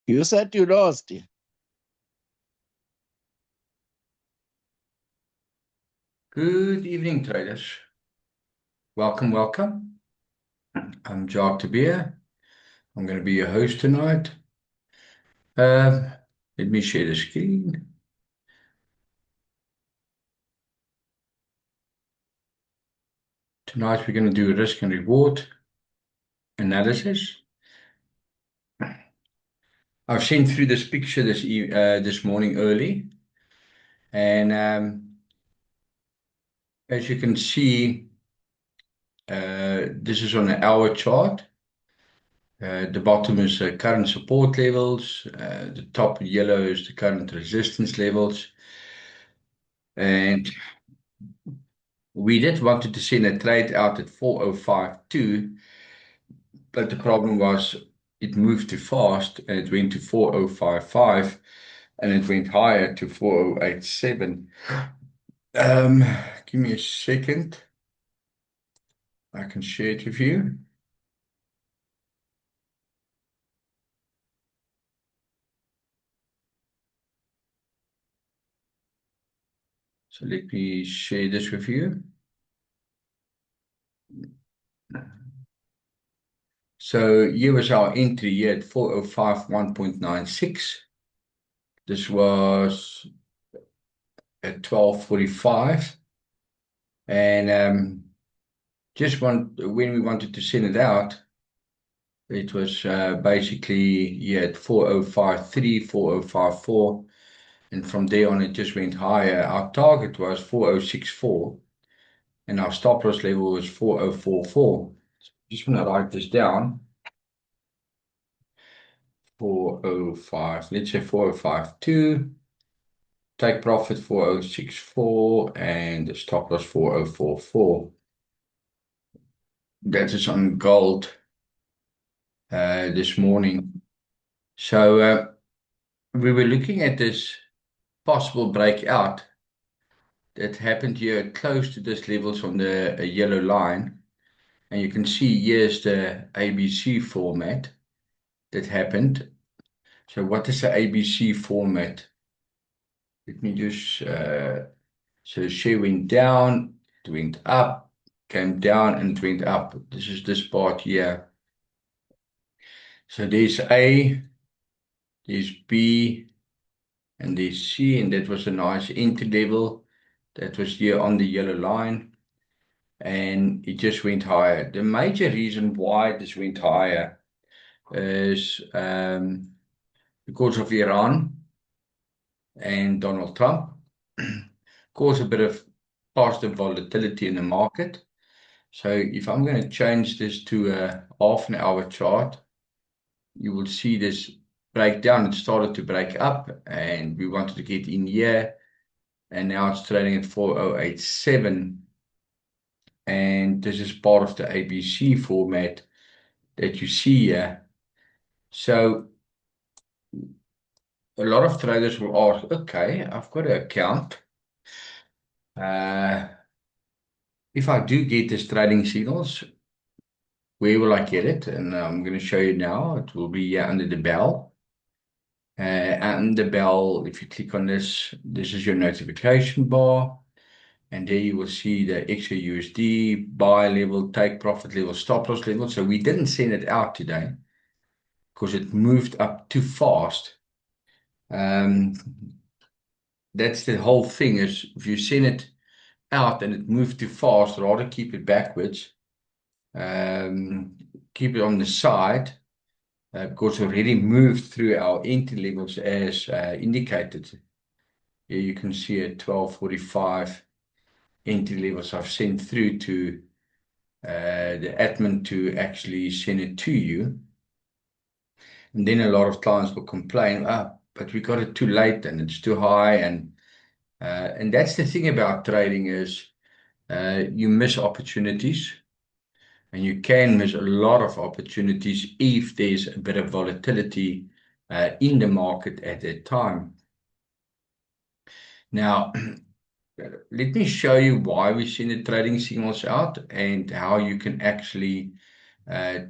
You said you lost. Good evening, traders. Welcome, welcome. I'm Jacques de Beer. I'm going to be your host tonight. Uh, Let me share the screen. Tonight we're going to do a risk and reward analysis. I've seen through this picture this morning early, and as you can see, this is on an hour chart. The bottom is current support levels. The top yellow is the current resistance levels. And we did wanted to send a trade out at 4052, but the problem was it moved too fast and it went to 4055 and it went higher to 4087. Give me a second. I can share it with you. So let me share this with you. So here was our entry here at 4051.96. This was at 12:45. And when we wanted to send it out, it was basically at 4053, 4054, and from there on it just went higher. Our target was 4064, and our stop loss level was 4044. Just want to write this down. 405, let's say 4052. Take profit 4064, and the stop loss 4044. That is on gold this morning. So we were looking at this possible breakout that happened here close to this levels on the yellow line. And you can see here's the ABC format that happened. So what is the ABC format? Let me just, so share went down, it went up, came down and it went up. This is this part here. So there's A, there's B, and there's C, and that was a nice entry level. That was here on the yellow line, and it just went higher. The major reason why this went higher is because of Iran and Donald Trump caused a bit of positive volatility in the market. So if I'm going to change this to a half an hour chart, you will see this breakdown. It started to break up and we wanted to get in here, and now it's trading at 4087. And this is part of the ABC format that you see here. So a lot of traders will ask, okay, I've got an account. If I do get this trading signals, where will I get it? And I'm going to show you now. It will be here under the bell. And the bell, if you click on this, this is your notification bar. And there you will see the XAUSD, buy level, take profit level, stop loss level. So we didn't send it out today because it moved up too fast. That's the whole thing, is if you send it out and it moved too fast, rather keep it backwards. Keep it on the side because it already moved through our entry levels as indicated. Here you can see at 12:45 entry levels I've sent through to the admin to actually send it to you. And then a lot of clients will complain, but we got it too late and it's too high. And that's the thing about trading is you miss opportunities, and you can miss a lot of opportunities if there's a bit of volatility in the market at that time. Now, let me show you why we send the trading signals out and how you can actually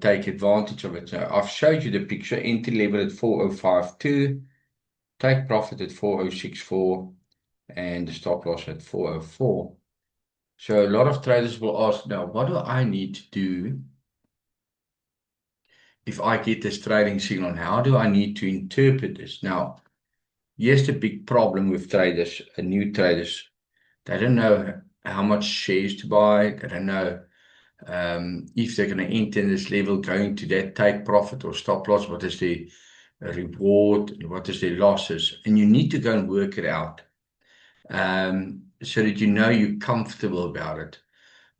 take advantage of it. So I've showed you the picture, entry level at 4052, take profit at 4064, and the stop loss at 404. So a lot of traders will ask, now, what do I need to do if I get this trading signal? How do I need to interpret this? Now, here's the big problem with traders, new traders. They don't know how much shares to buy. They don't know if they're going to enter this level, going to that take profit or stop loss, what is the reward, and what is the losses. And you need to go and work it out so that you know you're comfortable about it.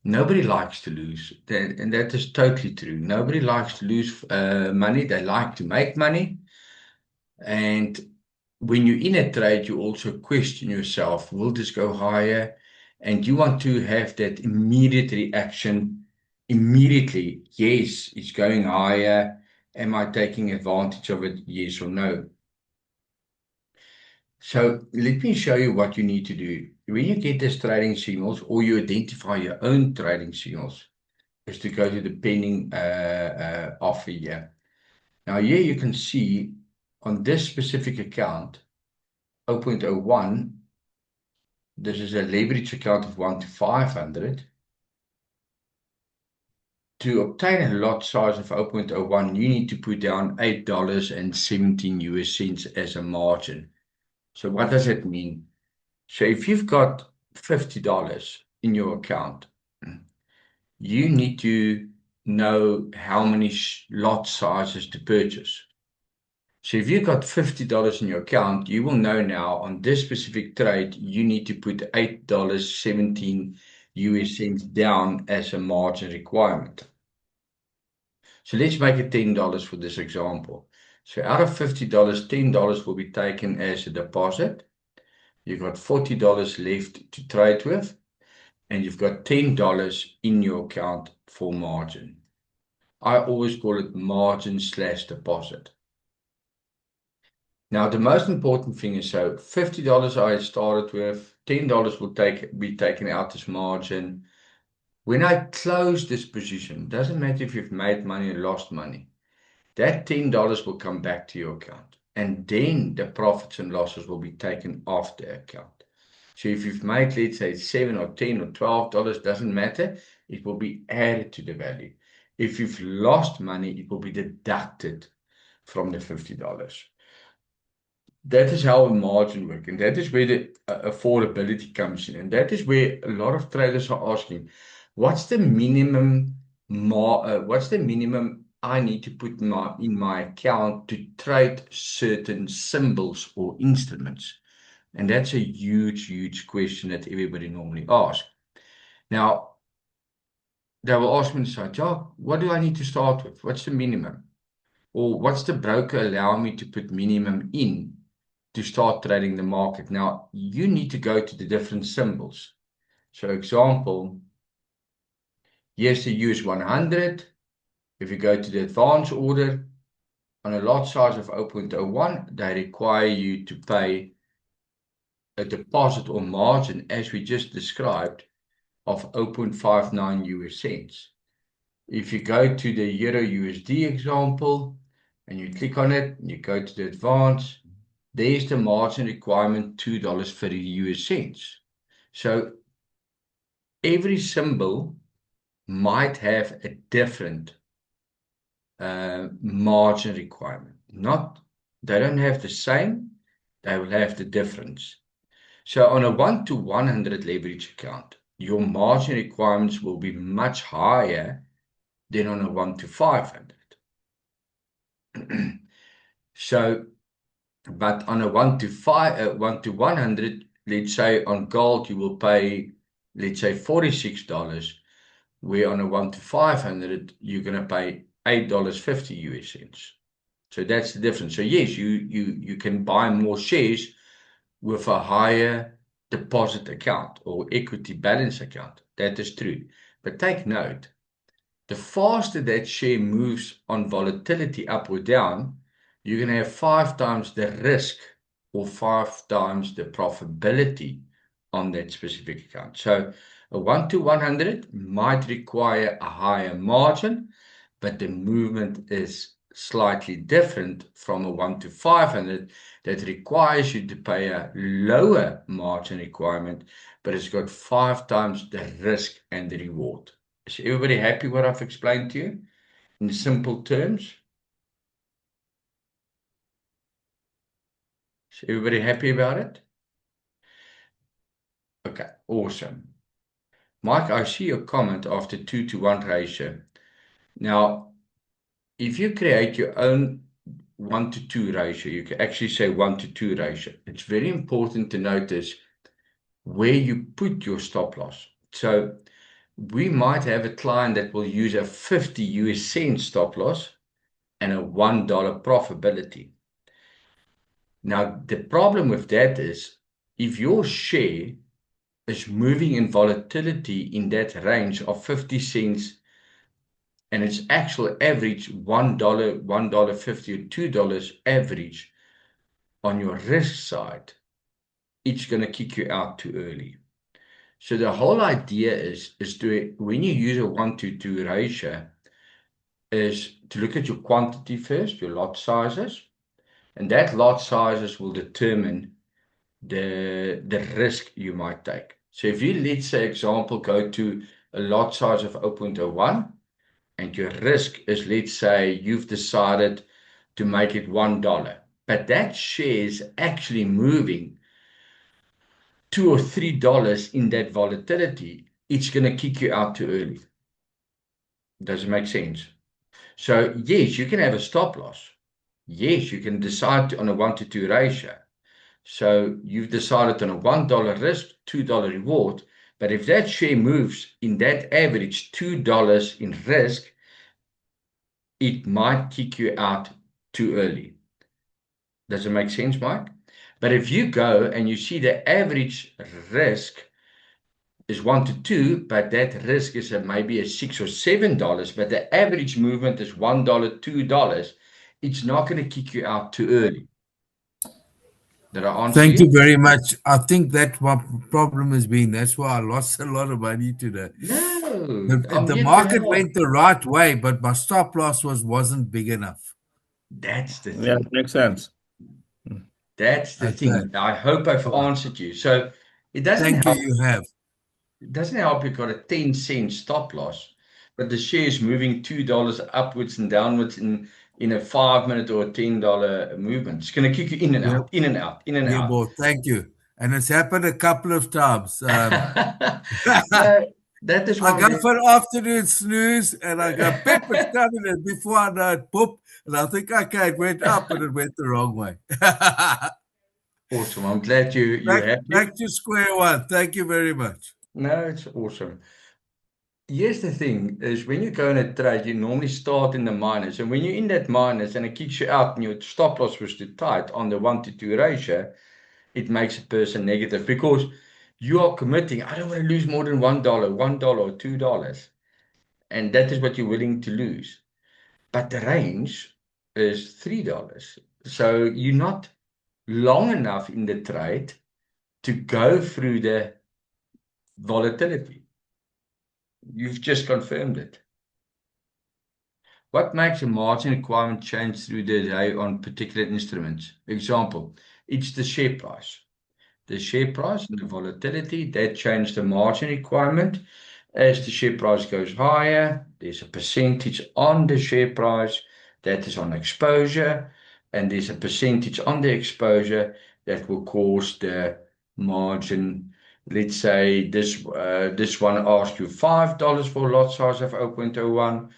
Nobody likes to lose, and that is totally true. Nobody likes to lose money. They like to make money. And when you're in a trade, you also question yourself, will this go higher? And you want to have that immediate reaction immediately. Yes, it's going higher. Am I taking advantage of it? Yes or no? So let me show you what you need to do. When you get these trading signals or you identify your own trading signals, is to go to the pending offer here. Now here you can see on this specific account, 0.01, this is a leverage account of 1 to 500. To obtain a lot size of 0.01, you need to put down $8.17 as a margin. So what does it mean? So if you've got $50 in your account, you need to know how many lot sizes to purchase. So if you've got $50 in your account, you will know now on this specific trade, you need to put $8.17 down as a margin requirement. So let's make it $10 for this example. So out of $50, $10 will be taken as a deposit. You've got $40 left to trade with, and you've got $10 in your account for margin. I always call it margin / deposit. Now, the most important thing is, so $50 I started with, $10 will be taken out as margin. When I close this position, doesn't matter if you've made money or lost money, that $10 will come back to your account. And then the profits and losses will be taken off the account. So if you've made, let's say, $7 or $10 or $12, doesn't matter, it will be added to the value. If you've lost money, it will be deducted from the $50. That is how a margin works, and that is where the affordability comes in. And that is where a lot of traders are asking, what's the minimum I need to put in my account to trade certain symbols or instruments? And that's a huge, huge question that everybody normally asks. Now, they will ask me, Jock, what do I need to start with? What's the minimum? Or what's the broker allow me to put minimum in to start trading the market? Now, you need to go to the different symbols. So, example, here's the US 100. If you go to the advance order, on a lot size of 0.01, they require you to pay a deposit or margin, as we just described, of 0.59 US cents. If you go to the Euro USD example, and you click on it, and you go to the advance, there's the margin requirement, $2.30 US cents. So every symbol might have a different margin requirement. They don't have the same, they will have the difference. So on a 1 to 100 leverage account, your margin requirements will be much higher than on a 1 to 500. So, but on a 1 to 100, let's say on gold, you will pay, let's say, $46, where on a 1 to 500, you're going to pay $8.50 US cents. So that's the difference. So yes, you can buy more shares with a higher deposit account or equity balance account. That is true. But take note, the faster that share moves on volatility up or down, you're going to have 5 times the risk or 5 times the profitability on that specific account. So a 1 to 100 might require a higher margin, but the movement is slightly different from a 1 to 500 that requires you to pay a lower margin requirement, but it's got 5 times the risk and the reward. Is everybody happy what I've explained to you in simple terms? Is everybody happy about it? Okay, awesome. Mike, I see your comment after 2-to-1 ratio. Now, if you create your own 1-to-2 ratio, you can actually say 1-to-2 ratio. It's very important to notice where you put your stop loss. So we might have a client that will use a 50 US cent stop loss and a $1 profitability. Now, the problem with that is if your share is moving in volatility in that range of 50 cents and its actual average $1, $1.50 or $2 average on your risk side, it's going to kick you out too early. So the whole idea is to, when you use a 1-to-2 ratio, is to look at your quantity first, your lot sizes, and that lot sizes will determine the risk you might take. So if you, let's say, example, go to a lot size of 0.01, and your risk is, let's say, you've decided to make it $1, but that share is actually moving $2 or $3 in that volatility, it's going to kick you out too early. Does it make sense? So yes, you can have a stop loss. Yes, you can decide on a 1-to-2 ratio. So you've decided on a $1 risk, $2 reward. But if that share moves in that average $2 in risk, it might kick you out too early. Does it make sense, Mike? But if you go and you see the average risk is 1-to-2, but that risk is maybe a $6 or $7, but the average movement is $1, $2, it's not going to kick you out too early. Did I answer Thank you? you very much. I think that my problem has been that's why I lost a lot of money today. No, I'm The here to market help. went the right way, but my stop loss wasn't big enough. That's the Yeah, thing. it makes sense. Mm. That's the Okay. thing. I hope I've All right. answered you. So it doesn't Thank you. help. You have. It doesn't help you got a 10-cent stop loss, but the share is moving $2 upwards and downwards in a 5-minute or a $10 movement. It's going to kick you in and Yeah. out, in and out, in and Yeah, out. boy. Thank you. And it's happened a couple of times. No, that is I why go we. for an afternoon snooze and I go, pip, it's coming. And before I know it, poop. And I think, okay, it went up and it went the wrong way. Awesome. I'm glad you're back, happy. back to square one. Thank you very much. No, it's awesome. Here's the thing is when you go in a trade, you normally start in the minus. And when you're in that minus and it kicks you out and your stop loss was too tight on the 1-to-2 ratio, it makes a person negative because you are committing, I don't want to lose more than $1, $1 or $2. And that is what you're willing to lose. But the range is $3. So you're not long enough in the trade to go through the volatility. You've just confirmed it. What makes a margin requirement change through the day on particular instruments? Example, it's the share price. The share price and the volatility, that change the margin requirement. As the share price goes higher, there's a percentage on the share price that is on exposure, and there's a percentage on the exposure that will cause the margin. Let's say this one asks you $5 for a lot size of 0.01.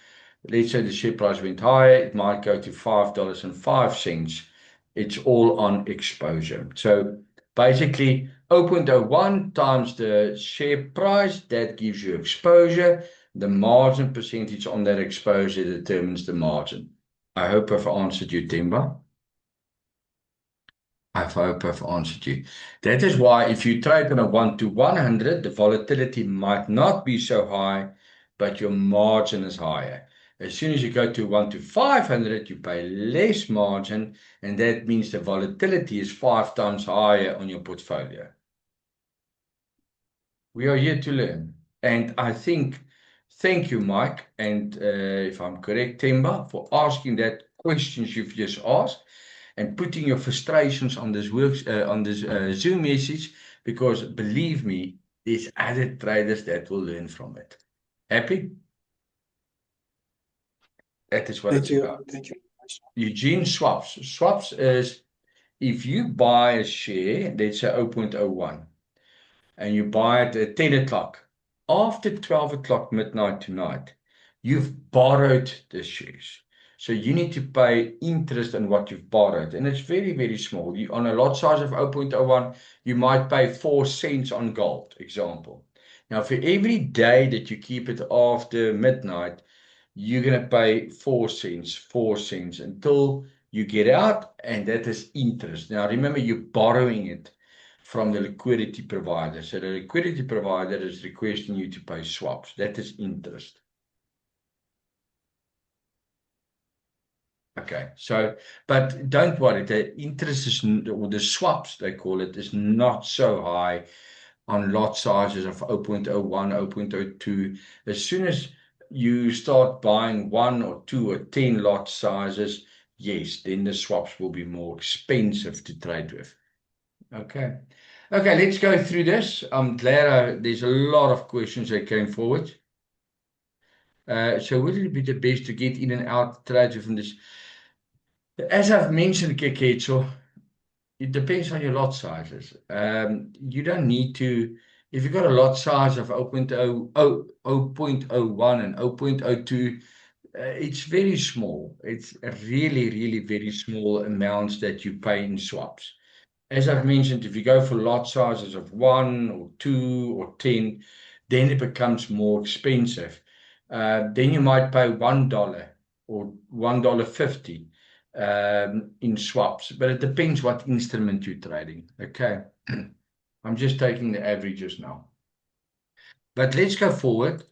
Let's say the share price went higher, it might go to $5.05. It's all on exposure. So basically, 0.01 times the share price, that gives you exposure. The margin percentage on that exposure determines the margin. I hope I've answered you, Timba. I hope I've answered you. That is why if you trade on a 1-to-100, the volatility might not be so high, but your margin is higher. As soon as you go to 1-to-500, you pay less margin, and that means the volatility is 5 times higher on your portfolio. We are here to learn. And I think thank you, Mike, and if I'm correct, Temba, for asking that questions you've just asked and putting your frustrations on this Zoom message, because believe me, there's other traders that will learn from it. Happy? That is what it's about. Thank you. Eugene, swaps. Swaps is if you buy a share, let's say 0.01, and you buy it at 10 o'clock, after 12 o'clock midnight tonight, you've borrowed the shares. So you need to pay interest on what you've borrowed. And it's very, very small. On a lot size of 0.01, you might pay 4 cents on gold, example. Now, for every day that you keep it after midnight, you're going to pay 4 cents until you get out, and that is interest. Now, remember, you're borrowing it from the liquidity provider. So the liquidity provider is requesting you to pay swaps. That is interest. Okay, so, but don't worry, the interest is, or the swaps, they call it, is not so high on lot sizes of 0.01, 0.02. As soon as you start buying 1 or 2 or 10 lot sizes, yes, then the swaps will be more expensive to trade with. Okay. Okay, let's go through this. I'm glad there's a lot of questions that came forward. So would it be the best to get in and out trades from this? As I've mentioned, Keketso, it depends on your lot sizes. You don't need to, if you've got a lot size of 0.01 and 0.02, it's very small. It's really, really very small amounts that you pay in swaps. As I've mentioned, if you go for lot sizes of 1 or 2 or 10, then it becomes more expensive. Then you might pay $1 or $1.50 in swaps, but it depends what instrument you're trading. Okay, I'm just taking the averages now. But let's go forward.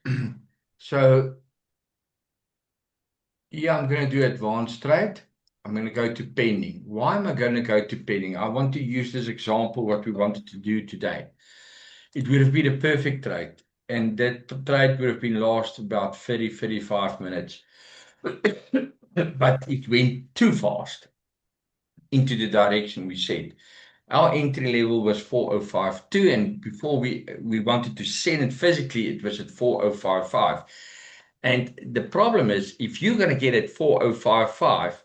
So, yeah, I'm going to do advanced trade. I'm going to go to pending. Why am I going to go to pending? I want to use this example, what we wanted to do today. It would have been a perfect trade, and that trade would have been last about 35 minutes. But it went too fast into the direction we said. Our entry level was 4052, and before we wanted to send it physically, it was at 4055. And the problem is, if you're going to get at 4055,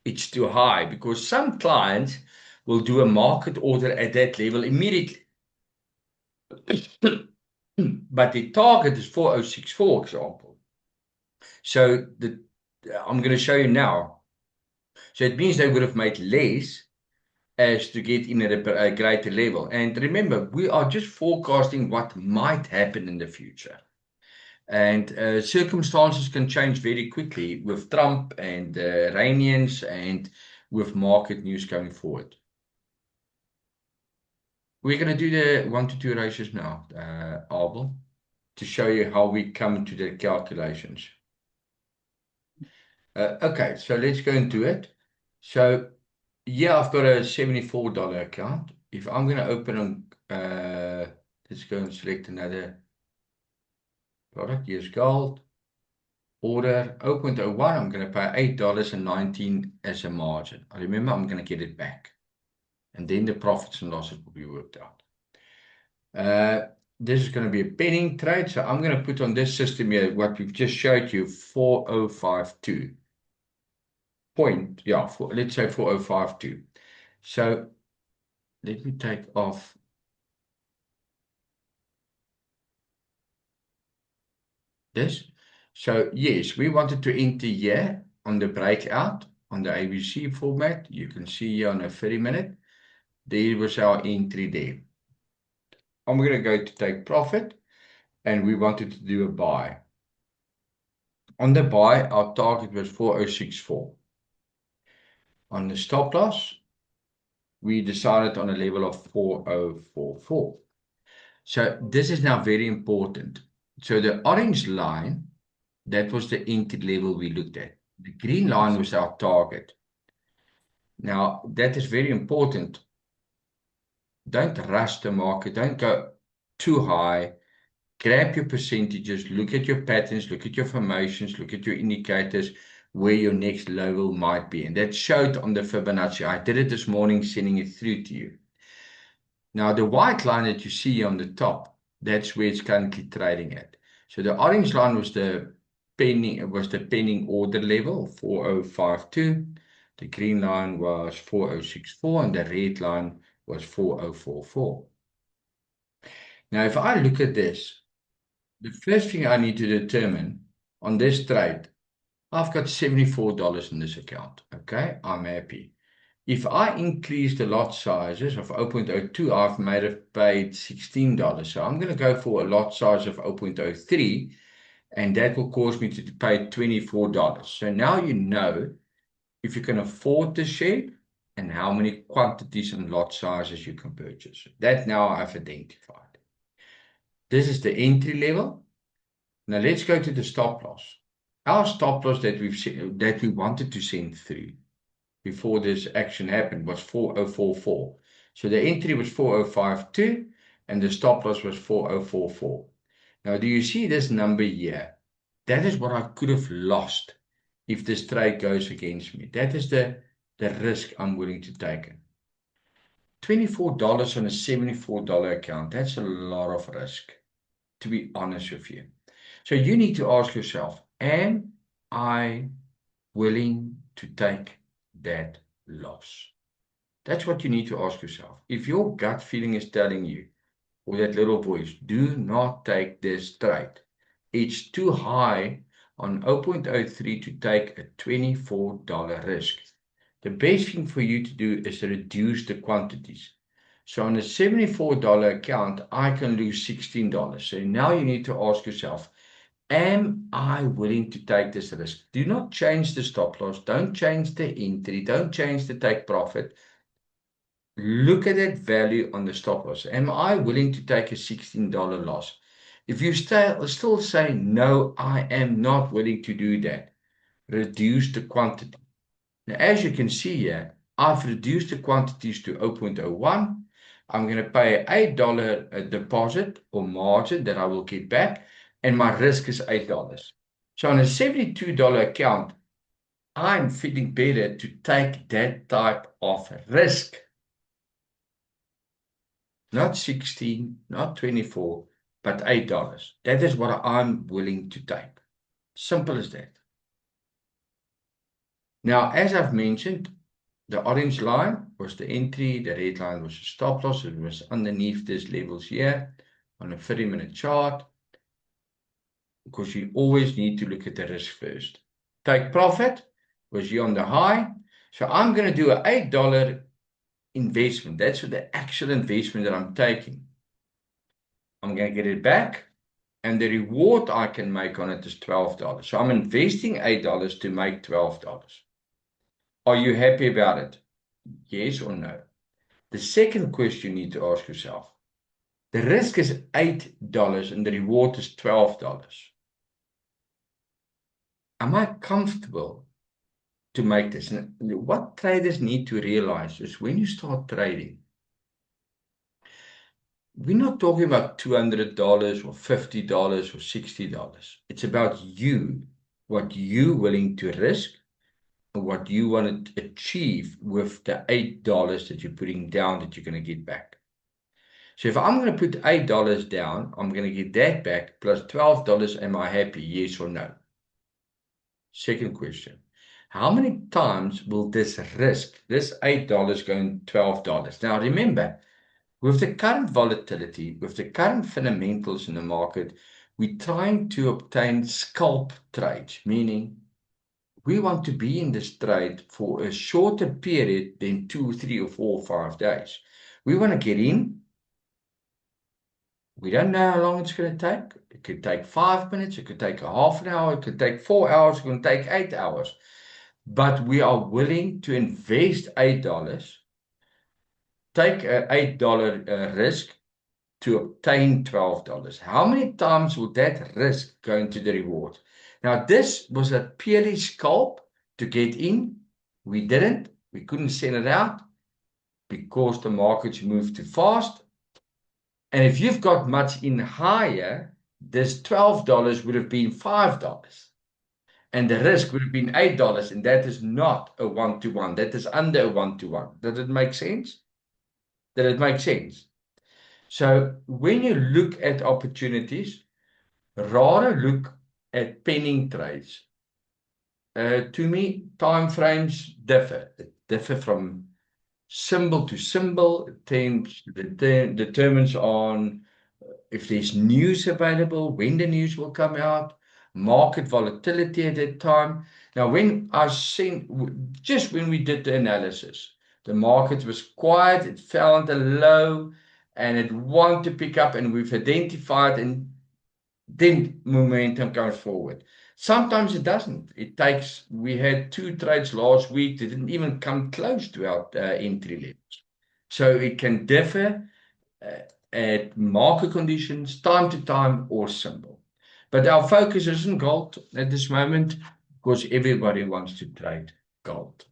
it's too high, because some clients will do a market order at that level immediately. But the target is 4064, example. So I'm going to show you now. So it means they would have made less as to get in at a greater level. And remember, we are just forecasting what might happen in the future. And circumstances can change very quickly with Trump and Iranians and with market news going forward. We're going to do the 1 to 2 ratios now, Abel, to show you how we come to the calculations. Okay, so let's go into it. So, yeah, I've got a $74 account. If I'm going to open on, let's go and select another product. Here's gold. Order 0.01. I'm going to pay $8.19 as a margin. Remember, I'm going to get it back. And then the profits and losses will be worked out. This is going to be a pending trade. So I'm going to put on this system here what we've just showed you, 4052. Let's say 4052. So let me take off this. So yes, we wanted to enter here on the breakout on the ABC format. You can see here on a 30-minute. There was our entry there. I'm going to go to take profit, and we wanted to do a buy. On the buy, our target was 4064. On the stop loss, we decided on a level of 4044. So this is now very important. So the orange line, that was the entry level we looked at. The green line was our target. Now, that is very important. Don't rush the market. Don't go too high. grab your percentages, look at your patterns, look at your formations, look at your indicators, where your next level might be. And that showed on the Fibonacci. I did it this morning, sending it through to you. Now, the white line that you see on the top, that's where it's currently trading at. So the orange line was the pending order level, 4052. The green line was 4064, and the red line was 4044. Now, if I look at this, the first thing I need to determine on this trade, I've got $74 in this account. Okay, I'm happy. If I increase the lot sizes of 0.02, I've made it paid $16. So I'm going to go for a lot size of 0.03, and that will cause me to pay $24. So now you know if you can afford the share and how many quantities and lot sizes you can purchase. That now I've identified. This is the entry level. Now let's go to the stop loss. Our stop loss that we wanted to send through before this action happened was 4044. So the entry was 4052 and the stop loss was 4044. Now, do you see this number here? That is what I could have lost if this trade goes against me. That is the risk I'm willing to take. $24 on a $74 account, that's a lot of risk, to be honest with you. So you need to ask yourself, am I willing to take that loss? That's what you need to ask yourself. If your gut feeling is telling you, or that little voice, do not take this trade, it's too high on 0.03 to take a $24 risk. The best thing for you to do is reduce the quantities. So on a $74 account, I can lose $16. So now you need to ask yourself, am I willing to take this risk? Do not change the stop loss. Don't change the entry. Don't change the take profit. Look at that value on the stop loss. Am I willing to take a $16 loss? If you still say, no, I am not willing to do that, reduce the quantity. Now, as you can see here, I've reduced the quantities to 0.01. I'm going to pay an $8 deposit or margin that I will get back, and my risk is $8. So on a $72 account, I'm feeling better to take that type of risk. Not 16, not 24, but $8. That is what I'm willing to take. Simple as that. Now, as I've mentioned, the orange line was the entry, the red line was the stop loss. It was underneath these levels here on a 30-minute chart, because you always need to look at the risk first. Take profit was here on the high. So I'm going to do an $8 investment. That's the actual investment that I'm taking. I'm going to get it back, and the reward I can make on it is $12. So I'm investing $8 to make $12. Are you happy about it? Yes or no? The second question you need to ask yourself, the risk is $8 and the reward is $12. Am I comfortable to make this? And what traders need to realize is when you start trading, we're not talking about $200 or $50 or $60. It's about you, what you're willing to risk, and what you want to achieve with the $8 that you're putting down that you're going to get back. So if I'm going to put $8 down, I'm going to get that back plus $12. Am I happy? Yes or no? Second question. How many times will this risk, this $8 going $12? Now remember, with the current volatility, with the current fundamentals in the market, we're trying to obtain scalp trades, meaning we want to be in this trade for a shorter period than 2, 3, or 4, or 5 days. We want to get in. We don't know how long it's going to take. It could take 5 minutes. It could take a half an hour. It could take 4 hours. It could take 8 hours. But we are willing to invest $8, take an $8 risk to obtain $12. How many times will that risk go into the reward? Now, this was a purely scalp to get in. We didn't. We couldn't send it out because the markets moved too fast. And if you've got much in higher, this $12 would have been $5. And the risk would have been $8, and that is not a 1-to-1. That is under a 1-to-1. Does it make sense? Does it make sense? So when you look at opportunities, rather look at penning trades. To me, time frames differ. It differ from symbol to symbol. It determines on if there's news available, when the news will come out, market volatility at that time. Now, when I seen, just when we did the analysis, the market was quiet, it found a low, and it wanted to pick up, and we've identified, and then momentum comes forward. Sometimes it doesn't. We had 2 trades last week that didn't even come close to our entry levels. So it can differ at market conditions, time to time, or symbol. But our focus isn't gold at this moment because everybody wants to trade gold.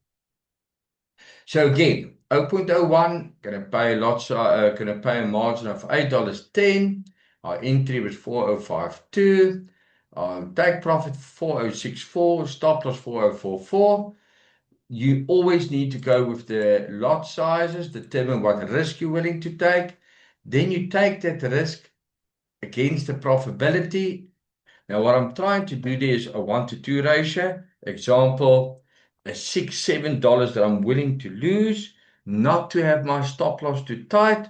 So again, 0.01, going to pay a margin of $8.10. Our entry was 4052. Take profit 4064, stop loss 4044. You always need to go with the lot sizes, determine what risk you're willing to take. Then you take that risk against the profitability. Now, what I'm trying to do there is a 1-to-2 ratio. Example, a $6, $7 that I'm willing to lose, not to have my stop loss too tight.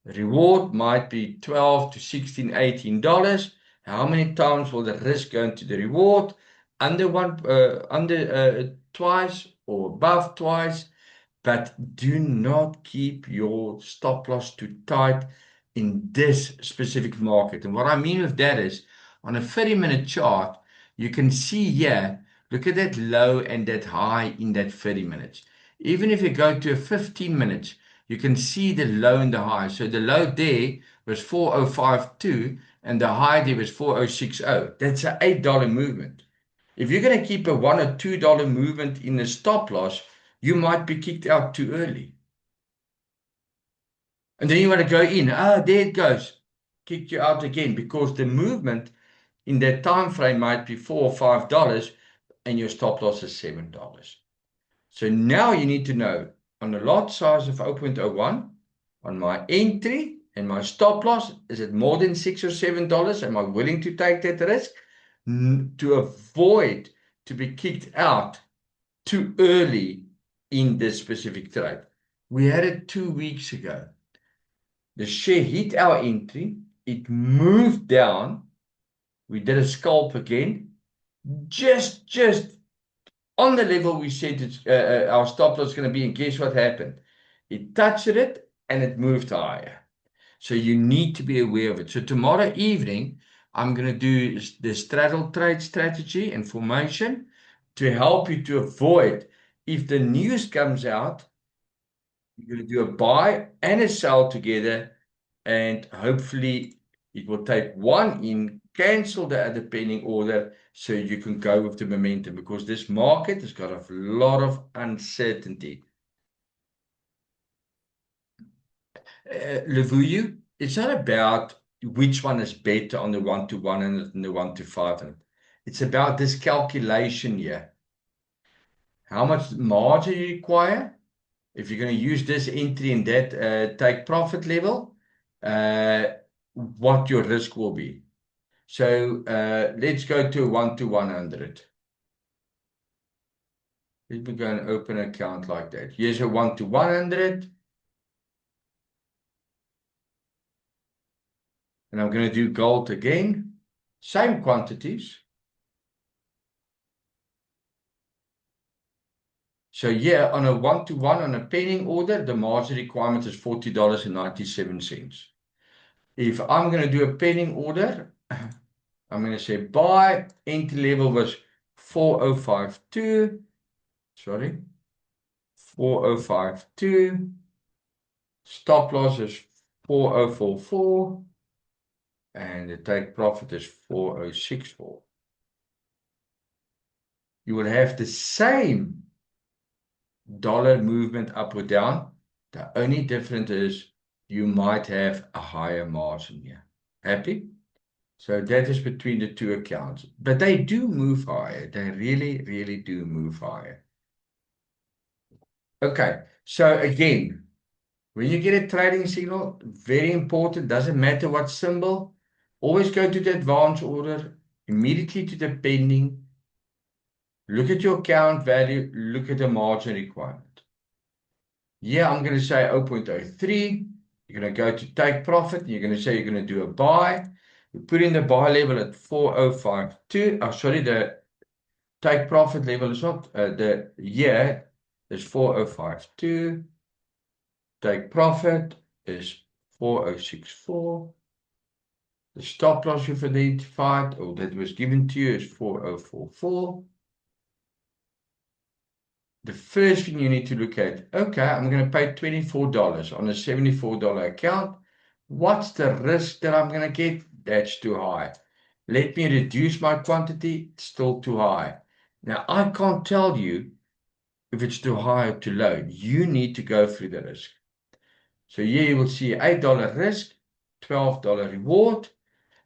Reward might be $12 to $16, $18. How many times will the risk go into the reward? Under twice or above twice. But do not keep your stop loss too tight in this specific market. And what I mean with that is, on a 30-minute chart, you can see here, look at that low and that high in that 30 minutes. Even if you go to a 15 minutes, you can see the low and the high. So the low there was 4052 and the high there was 4060. That's an $8 movement. If you're going to keep a $1 or $2 movement in the stop loss, you might be kicked out too early. And then you want to go in. There it goes. Kicked you out again because the movement in that time frame might be $4 or $5 and your stop loss is $7. So now you need to know on a lot size of 0.01, on my entry and my stop loss, is it more than $6 or $7? Am I willing to take that risk to avoid to be kicked out too early in this specific trade? We had it 2 weeks ago. The share hit our entry. It moved down. We did a scalp again. Just on the level we said our stop loss is going to be. And guess what happened? It touched it and it moved higher. So you need to be aware of it. So tomorrow evening, I'm going to do the straddle trade strategy and formation to help you to avoid, if the news comes out, you're going to do a buy and a sell together, and hopefully it will take one in, cancel the other pending order, so you can go with the momentum, because this market has got a lot of uncertainty. Levuyu, it's not about which one is better on the 1-to-1 and the 1-to-5. It's about this calculation here. How much margin you require? If you're going to use this entry and that take profit level, what your risk will be. So let's go to 1-to-100. Let me go and open an account like that. Here's a 1-to-100. And I'm going to do gold again. Same quantities. So yeah, on a 1-to-1 on a pending order, the margin requirement is $40.97. If I'm going to do a pending order, I'm going to say buy. Entry level was 4052. Sorry. 4052. Stop loss is 4044. And the take profit is 4064. You will have the same dollar movement up or down. The only difference is you might have a higher margin here. Happy? So that is between the two accounts. But they do move higher. They really, really do move higher. Okay. So again, when you get a trading signal, very important, doesn't matter what symbol, always go to the advance order, immediately to the pending, look at your account value, look at the margin requirement. Yeah, I'm going to say 0.03. You're going to go to take profit, and you're going to say you're going to do a buy. You put in the buy level at 4052. Oh, sorry, the take profit level is not, the year is 4052. Take profit is 4064. The stop loss you've identified, or that was given to you, is 4044. The first thing you need to look at, okay, I'm going to pay $24 on a $74 account. What's the risk that I'm going to get? That's too high. Let me reduce my quantity. It's still too high. Now, I can't tell you if it's too high or too low. You need to go through the risk. So here you will see $8 risk, $12 reward.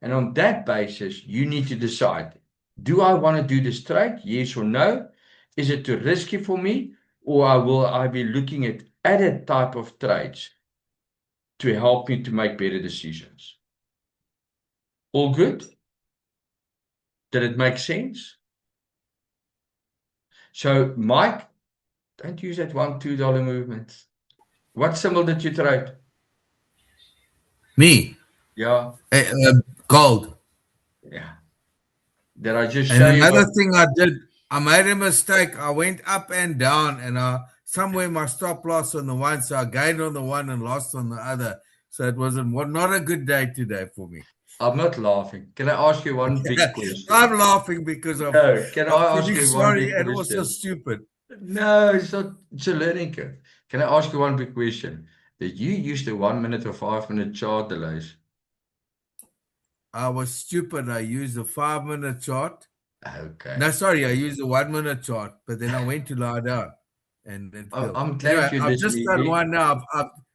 And on that basis, you need to decide, do I want to do this trade? Yes or no? Is it too risky for me? Or will I be looking at other type of trades to help me to make better decisions? All good? Did it make sense? So, Mike, don't use that $1, $2 movement. What symbol did you trade? Me, Yeah, gold. yeah. Did I just And show you another what? thing I did, I made a mistake. I went up and down, and somewhere my stop loss on the one, so I gained on the one and lost on the other. So it wasn't not a good day today for me. I'm not laughing. Can I ask you one big question? I'm laughing because of No, can I'm I ask feeling you one sorry big and also question? stupid. No, it's not. It's a learning curve. Can I ask you one big question? Did you use the 1 minute or 5 minute chart delays? I was stupid. I used a 5 minute chart. Okay. No, sorry, I used a 1 minute chart, but then I went to lie down and it killed. I'm glad Anyway, you're I've just done listening. one now.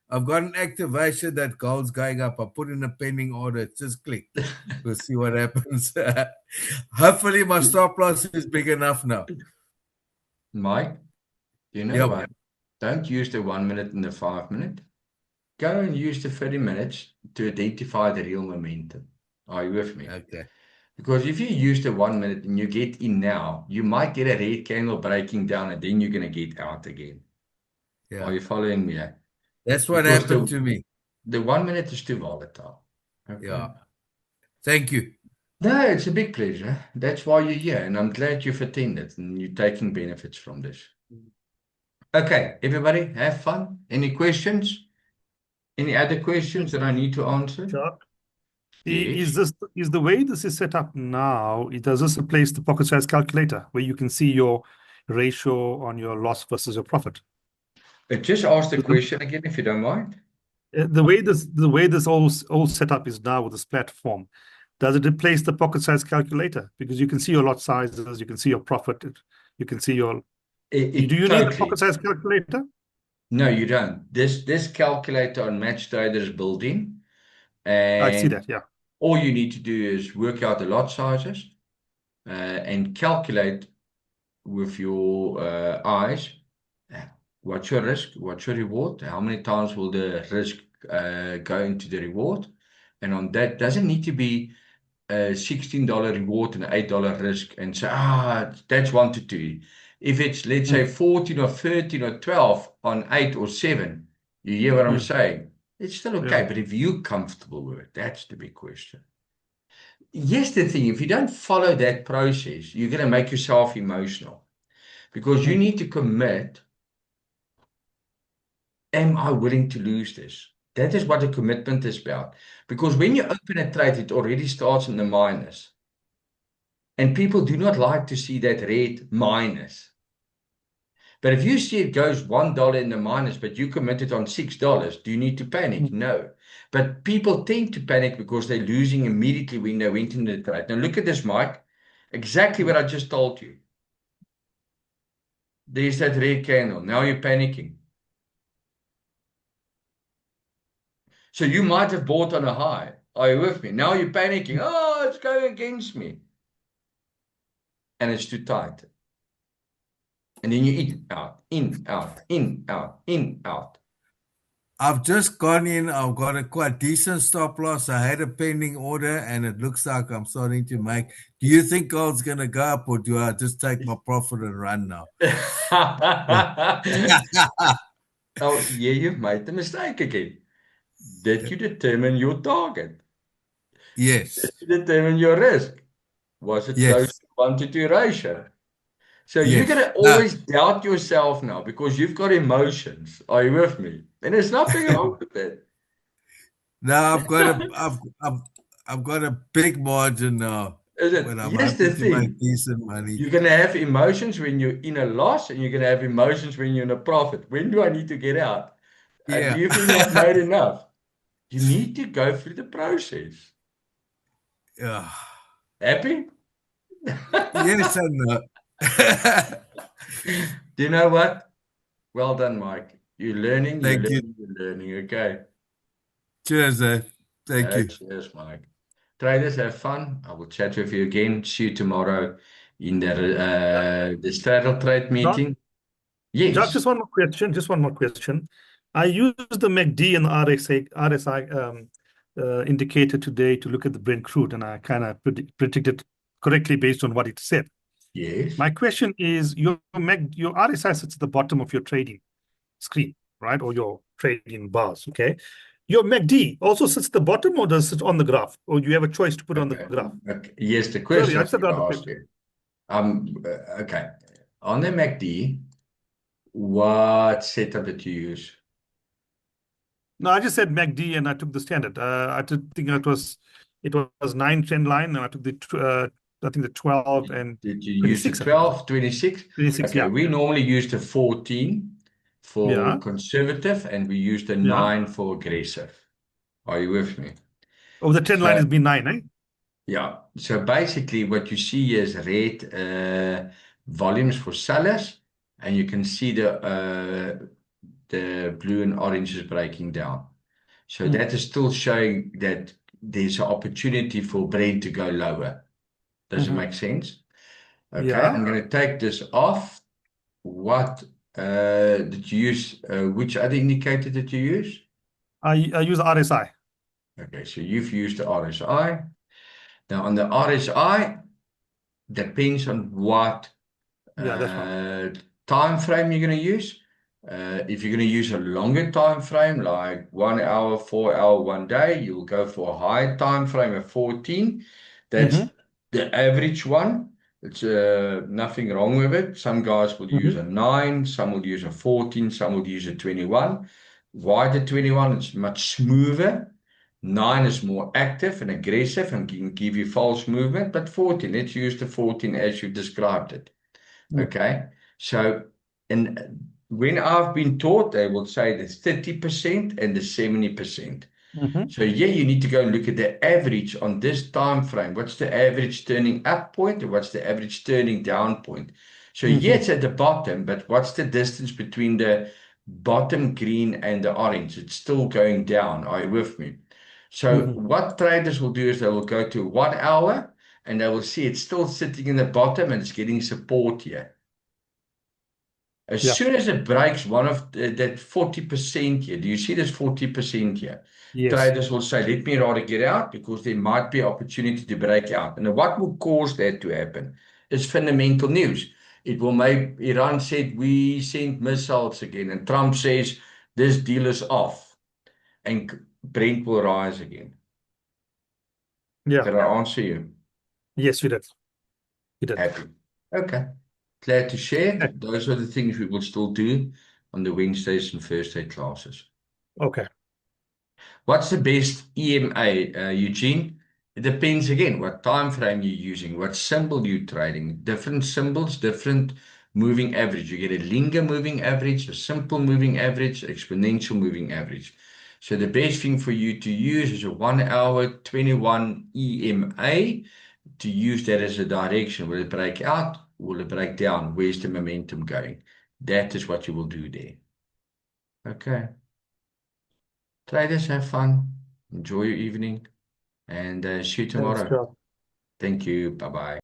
I've got an activation that gold's going up. I put in a pending order. It's just click. We'll see what happens. Hopefully, my stop loss is big enough now. Mike, you know Yeah, what? Don't use the 1 minute and the 5 minute. Go and use the 30 minutes to identify the real momentum. Are you with me? okay. Because if you use the 1 minute and you get in now, you might get a red candle breaking down and then you're going to get out again. Yeah. Are you following me? That's what Because happened to me. The 1 minute is too volatile. Okay. Yeah. Thank you. No, it's a big pleasure. That's why you're here, and I'm glad you've attended and you're taking benefits from this. Okay, everybody, have fun. Any questions? Any other questions that I need to answer? Chuck, Yes. is the way this is set up now, does this replace the pocket size calculator where you can see your ratio on your loss versus your profit? Just ask the question again if you don't mind. The way this all set up is now with this platform, does it replace the pocket size calculator? Because you can see your lot sizes, you can see your profit, you can see your. Do you need a pocket size calculator? No, you don't. This calculator on MaxTrader is built in, and I see that. Yeah. all you need to do is work out the lot sizes and calculate with your eyes. What's your risk? What's your reward? How many times will the risk go into the reward? And on that, doesn't need to be a $16 reward and an $8 risk and say, that's 1 to 2. If it's, let's say, 14 or 13 or 12 on 8 or 7, you hear what I'm saying? It's still okay. Yeah. But if you're comfortable with it, that's the big question. Yes, the thing, if you don't follow that process, you're going to make yourself emotional because you need to commit. Am I willing to lose this? That is what a commitment is about. Because when you open a trade, it already starts in the minus. And people do not like to see that red minus. But if you see it goes $1 in the minus, but you committed on $6, do you need to panic? No. But people tend to panic because they're losing immediately when they went into the trade. Now look at this, Mike. Exactly what I just told you. There's that red candle. Now you're panicking. So you might have bought on a high, Are you with me? Now you're panicking. Oh, it's going against me. And it's too tight. And then you eat out, in, out, in, out, in, out. I've just gone in. I've got a quite decent stop loss. I had a pending order, and it looks like I'm starting to make. Do you think gold's going to go up, or do I just take my profit and run now? Oh, yeah, you've made the mistake again. Did you determine your target? Yes. Did you determine your risk? Was it close Yes. to 1-to-2 ratio? So you're going Yes. to always doubt yourself now because you've got emotions. Are you with me? And there's nothing wrong with it. Now I've got a big margin now. Is But it? I'm Here's the happy to make thing. decent money. You're going to have emotions when you're in a loss, and you're going to have emotions when you're in a profit. When do I need to get out? Do Yeah. you think I've made enough? You need to go through the process. Yeah. Happy? Yes and no. Do you know what? Well done, Mike. You're learning, you're Thank you. learning, you're learning. Okay. Cheers, Thank you. Cheers, Mike. Traders, have fun. I will chat with you again. See you tomorrow in the straddle trade meeting. Jack, Yes. just one more question. Just one more question. I used the MACD and the RSI indicator today to look at the Brent crude, and I kind of predicted correctly based on what it said. Yes. My question is, your RSI sits at the bottom of your trading screen, right, or your trading bars. Okay, your MACD also sits at the bottom, or does it sit on the graph, or do you have a choice to put on the graph? Okay. Yes, the Sorry, question I I just was had going another to ask question. you. Okay. On the MACD, what setup did you use? No, I just said MACD and I took the standard. I did think it was 9 trend line, and I took I think the 12 and Did you use the 26. 12, 26? 26, Okay, yeah. we normally use the 14 for Yeah, conservative, and we use the yeah. 9 for aggressive. Are you with me? Oh, the trend line has So, been 9, eh? yeah. So basically, what you see here is red volumes for sellers, and you can see the blue and orange is breaking down. So that is still showing that there's an opportunity for Brent to go lower. Does it make sense? Okay, Yeah. I'm going to take this off. What did you use? Which other indicator did you use? I use RSI. Okay, so you've used the RSI. Now on the RSI, depends on what Yeah, that's one. time frame you're going to use. If you're going to use a longer time frame, like 1 hour, 4 hour, 1 day, you'll go for a higher time frame of 14. That's the average one. It's nothing wrong with it. Some guys will use a 9, some will use a 14, some will use a 21. Why the 21? It's much smoother. 9 is more active and aggressive and can give you false movement, but 14, let's use the 14 as you described it. Okay, so and when I've been taught, they will say the 30% and the 70%. So yeah, you need to go and look at the average on this time frame. What's the average turning up point and what's the average turning down point? So yeah, it's at the bottom, but what's the distance between the bottom green and the orange? It's still going down. Are you with me? So what traders will do is they will go to 1 hour and they will see it's still sitting in the bottom and it's getting support here. As Yeah. soon as it breaks one of that 40% here, do you see this 40% here? Yes. Traders will say, let me rather get out because there might be opportunity to break out. And what will cause that to happen is fundamental news. It will make Iran said, we sent missiles again. And Trump says, this deal is off. And Brent will rise again. Yeah. Did I answer you? Yes, you did. You did. Happy. Okay. Glad to share. Okay. Those are the things we will still do on the Wednesdays and Thursday classes. Okay. What's the best EMA, Eugene? It depends again what time frame you're using, what symbol you're trading. Different symbols, different moving average. You get a linear moving average, a simple moving average, exponential moving average. So the best thing for you to use is a 1 hour 21 EMA to use that as a direction. Will it break out? Will it break down? Where's the momentum going? That is what you will do there. Okay. Traders, have fun. Enjoy your evening. and see you Thanks, tomorrow. Charles. Thank you. Bye-bye.